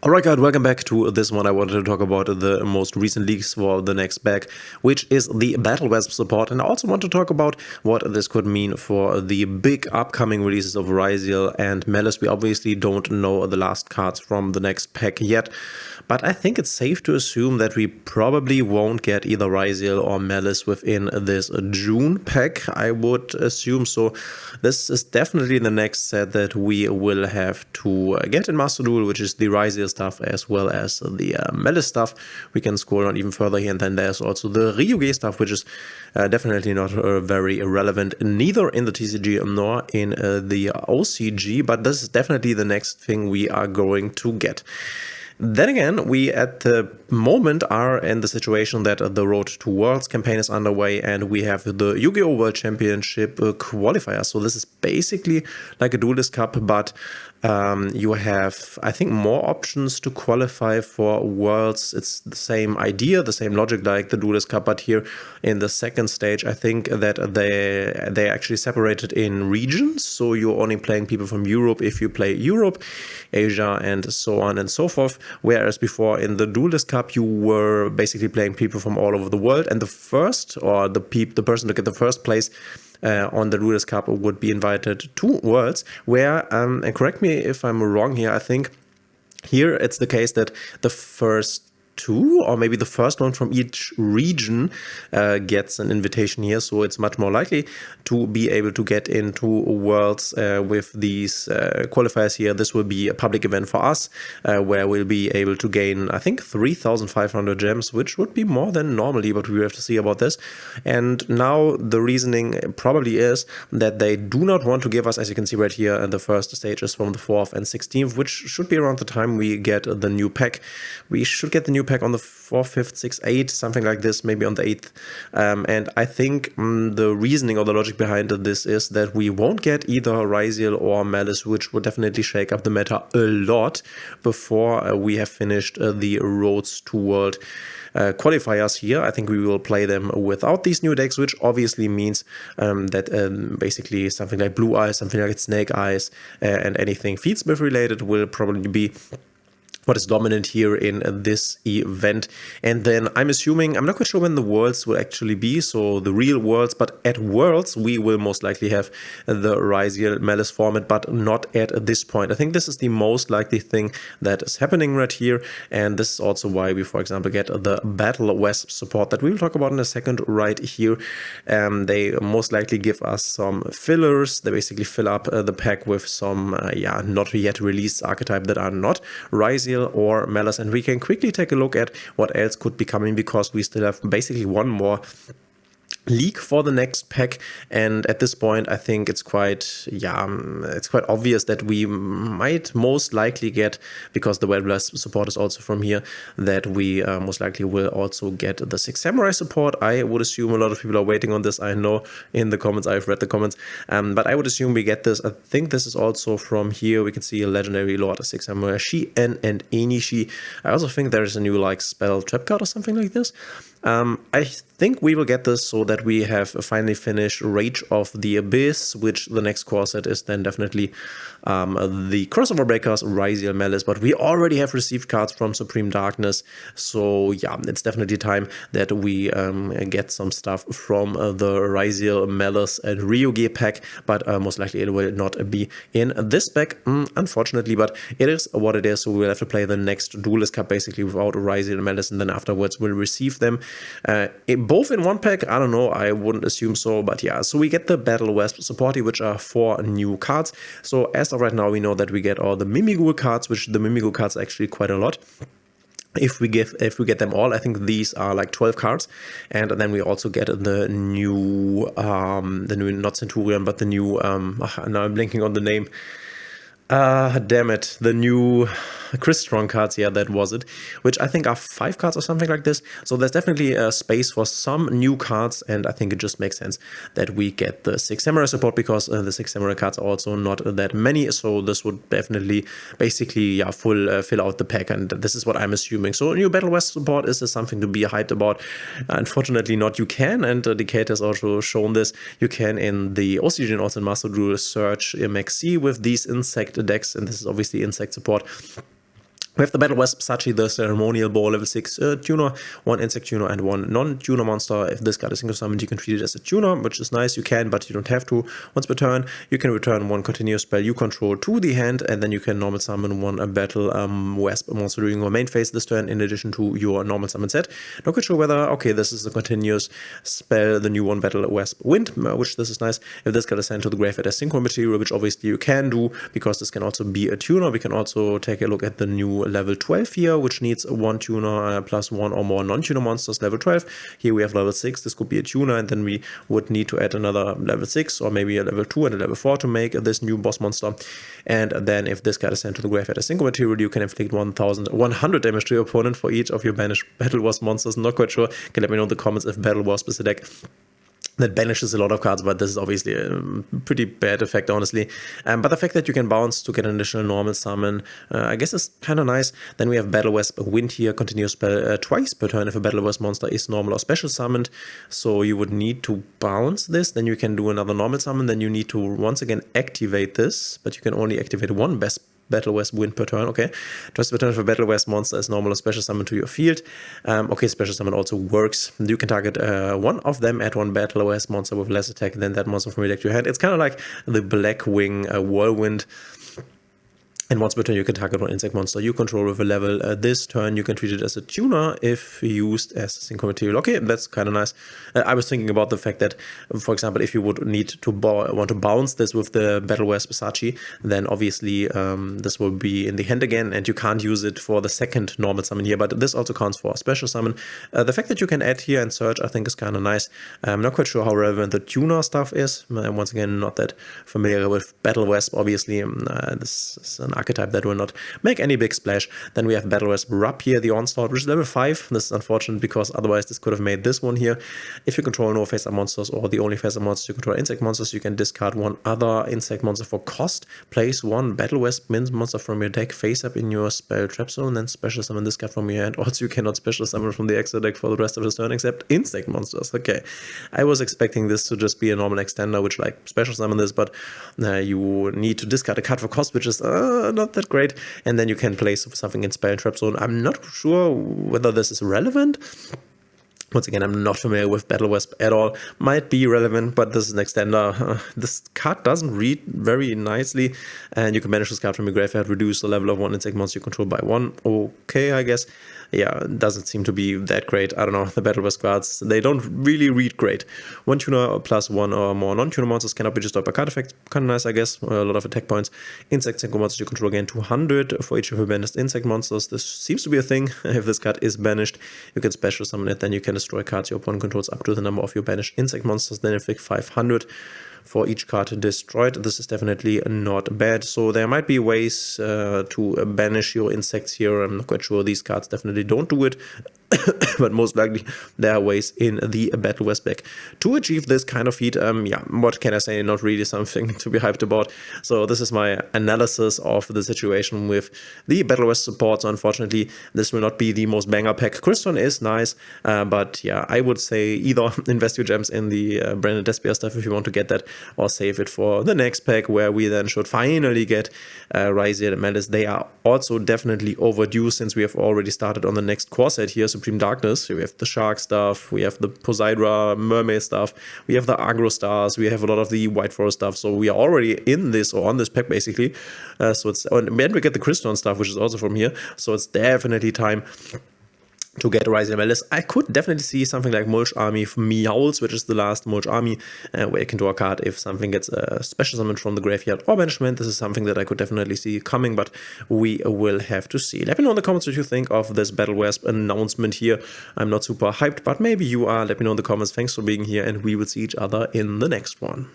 Alright guys, welcome back to this one. I wanted to talk about the most recent leaks for the next pack, which is the Battlewasp support, and I also want to talk about what this could mean for the big upcoming releases of Ryzeal and Maliss. We obviously don't know the last cards from the next pack yet, but I think it's safe to assume that we probably won't get either Ryzeal or Maliss within this June pack, I would assume. So this is definitely the next set that we will have to get in Master Duel, which is the Ryzeal stuff as well as the Maliss stuff. We can scroll on even further here, and then there's also the Ryuge stuff, which is definitely not very relevant, neither in the TCG nor in the OCG, but this is definitely the next thing we are going to get. Then again, we at the moment are in the situation that the Road to Worlds campaign is underway, and we have the Yu-Gi-Oh! World Championship qualifier. So this is basically like a Duelist Cup, but you have, I think, more options to qualify for Worlds. It's the same idea, the same logic like the Duelist Cup, but here in the second stage, I think that they actually separated in regions. So you're only playing people from Europe if you play Europe, Asia, and so on and so forth. Whereas before in the Duelist Cup, you were basically playing people from all over the world, and the first, or the person to get the first place on the Duelist Cup would be invited to Worlds, where, and correct me if I'm wrong here, I think here it's the case that the first two, or maybe the first one from each region gets an invitation here, so it's much more likely to be able to get into Worlds with these qualifiers here. This will be a public event for us, where we'll be able to gain, I think, 3,500 gems, which would be more than normally, but we have to see about this. And now the reasoning probably is that they do not want to give us, as you can see right here, the first stages from the 4th and 16th, which should be around the time we get the new pack. We should get the new pack on the 4th, 5th, 6th, 8th, something like this, maybe on the 8th. And I think the reasoning or the logic behind this is that we won't get either Ryzeal or Maliss, which would definitely shake up the meta a lot before we have finished the Roads to World qualifiers here. I think we will play them without these new decks, which obviously means that basically something like Blue Eyes, something like Snake Eyes, and anything Feedsmith related will probably be what is dominant here in this event. And then I'm assuming, I'm not quite sure when the Worlds will actually be, so the real Worlds, but at Worlds we will most likely have the Ryzeal Maliss format, but not at this point. I think this is the most likely thing that is happening right here, and this is also why we, for example, get the Battlewasp support that we will talk about in a second right here. They most likely give us some fillers. They basically fill up the pack with some, not yet released archetype that are not Ryzeal or Maliss, and we can quickly take a look at what else could be coming, because we still have basically one more leak for the next pack. And at this point I think it's quite obvious that we might most likely get, because the Battlewasp support is also from here, that we most likely will also get the 6 Samurai support. I would assume a lot of people are waiting on this. I know in the comments, I've read the comments, but I would assume we get this. I think this is also from here. We can see a legendary Lord, a 6 Samurai, Shi-En and Enishi. I also think there is a new like spell trap card or something like this. I think we will get this so that we have finally finished Rage of the Abyss, which the next core set is then definitely the Crossover Breakers, Ryzeal, Maliss, but we already have received cards from Supreme Darkness, so yeah, it's definitely time that we get some stuff from the Ryzeal, Maliss, and Ryuge pack, but most likely it will not be in this pack, unfortunately, but it is what it is, so we will have to play the next Duelist Cup basically without Ryzeal and Maliss, and then afterwards we'll receive them both in one pack. I don't know, I wouldn't assume so, but yeah, so we get the Battlewasp support, which are 4 new cards. So as of right now, we know that we get all the Mimigul cards, which the Mimigul cards are actually quite a lot. If we get them all, I think these are like 12 cards, and then we also get the new not Centurion, but the new now I'm blinking on the name. Damn it, the new Chris Strong cards, yeah, that was it, which I think are 5 cards or something like this. So there's definitely a space for some new cards, and I think it just makes sense that we get the 6 Samurai support, because the 6 Samurai cards are also not that many, so this would definitely basically fill out the pack, and this is what I'm assuming. So new Battlewasp support is something to be hyped about. Unfortunately not, you can, and Decade has also shown this, you can in the OCG and also in Master Duel search MXC with these insect decks, and this is obviously insect support. We have the Battlewasp Sachi, the Ceremonial Ball, level 6 tuner, 1 insect tuner and 1 non-tuner monster. If this card is single summoned, you can treat it as a tuner, which is nice. You can, but you don't have to. Once per turn, you can return 1 continuous spell you control to the hand, and then you can normal summon 1 Battlewasp monster during your main phase this turn, in addition to your normal summon set. Not quite sure whether, okay, this is a continuous spell, the new 1 Battlewasp Wind, which this is nice. If this card is sent to the graveyard as synchro material, which obviously you can do, because this can also be a tuner. We can also take a look at the new level 12 here, which needs 1 tuner plus 1 or more non-tuner monsters, level 12. Here we have level 6, this could be a tuner, and then we would need to add another level 6 or maybe a level 2 and a level 4 to make this new boss monster. And then if this card is sent to the graveyard as synchro material, you can inflict 1,100 damage to your opponent for each of your banished Battlewasp monsters. Not quite sure. Can let me know in the comments if Battlewasp is a deck that banishes a lot of cards, but this is obviously a pretty bad effect, honestly. But the fact that you can bounce to get an additional normal summon, I guess is kind of nice. Then we have Battlewasp Wind here, continuous spell twice per turn if a Battlewasp monster is normal or special summoned. So you would need to bounce this, then you can do another normal summon, then you need to once again activate this, but you can only activate one Battlewasp Wind per turn, okay. Twice per turn for Battlewasp monster is normal or special summon to your field. Okay, special summon also works. You can target one of them, add 1 Battlewasp monster with less attack than that monster from your deck to your hand. It's kind of like the Blackwing Whirlwind. And once per turn, you can target 1 insect monster you control with a level. This turn, you can treat it as a tuner if used as synchro material. Okay, that's kind of nice. I was thinking about the fact that, for example, if you would need to want to bounce this with the Battlewasp Sachi, then obviously this will be in the hand again, and you can't use it for the second normal summon here. But this also counts for a special summon. The fact that you can add here and search, I think, is kind of nice. I'm not quite sure how relevant the tuner stuff is. Once again, not that familiar with Battlewasp. Obviously, this is an archetype that will not make any big splash. Then we have Battlewasp Rub here, the Onslaught, which is level 5. This is unfortunate because otherwise this could have made this one here. If you control no face-up monsters or the only face-up monsters you control insect monsters, you can discard 1 other insect monster for cost. Place 1 Battlewasp Mint monster from your deck face-up in your spell trap zone, then special summon this card from your hand. Also, you cannot special summon from the extra deck for the rest of this turn except insect monsters. Okay, I was expecting this to just be a normal extender, which like special summon this, but you need to discard a card for cost, which is not that great, and then you can place something in spell trap zone. I'm not sure whether this is relevant. Once again, I'm not familiar with Battlewasp at all. Might be relevant, but this is an extender. This card doesn't read very nicely, and you can banish this card from your graveyard, reduce the level of 1 insect monster you control by 1. Okay, I guess. Yeah, it doesn't seem to be that great. I don't know, the Battlewasp cards, they don't really read great. 1 tuner plus 1 or more non-tuner monsters cannot be destroyed by card effects. Kind of nice, I guess. A lot of attack points. Insect synchro monsters you control gain 200 for each of your banished insect monsters. This seems to be a thing. If this card is banished, you can special summon it, then you can destroy cards your opponent controls up to the number of your banished insect monsters, then inflict 500 for each card destroyed. This is definitely not bad. So there might be ways to banish your insects here. I'm not quite sure. These cards definitely don't do it. But most likely there are ways in the Battlewasp deck to achieve this kind of feat. Yeah, what can I say? Not really something to be hyped about. So this is my analysis of the situation with the Battlewasp support. So unfortunately, this will not be the most banger pack. Cryston is nice, but yeah, I would say either invest your gems in the Brandon Despia stuff if you want to get that, or save it for the next pack where we then should finally get Ryzeal and Maliss. They are also definitely overdue since we have already started on the next core set here, Supreme Darkness. We have the Shark stuff, we have the Poseidra Mermaid stuff, we have the Agro Stars, we have a lot of the White Forest stuff. So we are already in this or on this pack basically. So it's, and then we get the Cryston stuff, which is also from here. So it's definitely time to get Ryzeal and Maliss. I could definitely see something like Mulch Army Meowls, which is the last Mulch Army, where you can draw a card if something gets a special summon from the graveyard or banishment. This is something that I could definitely see coming, but we will have to see. Let me know in the comments what you think of this Battlewasp announcement here. I'm not super hyped, but maybe you are. Let me know in the comments. Thanks for being here, and we will see each other in the next one.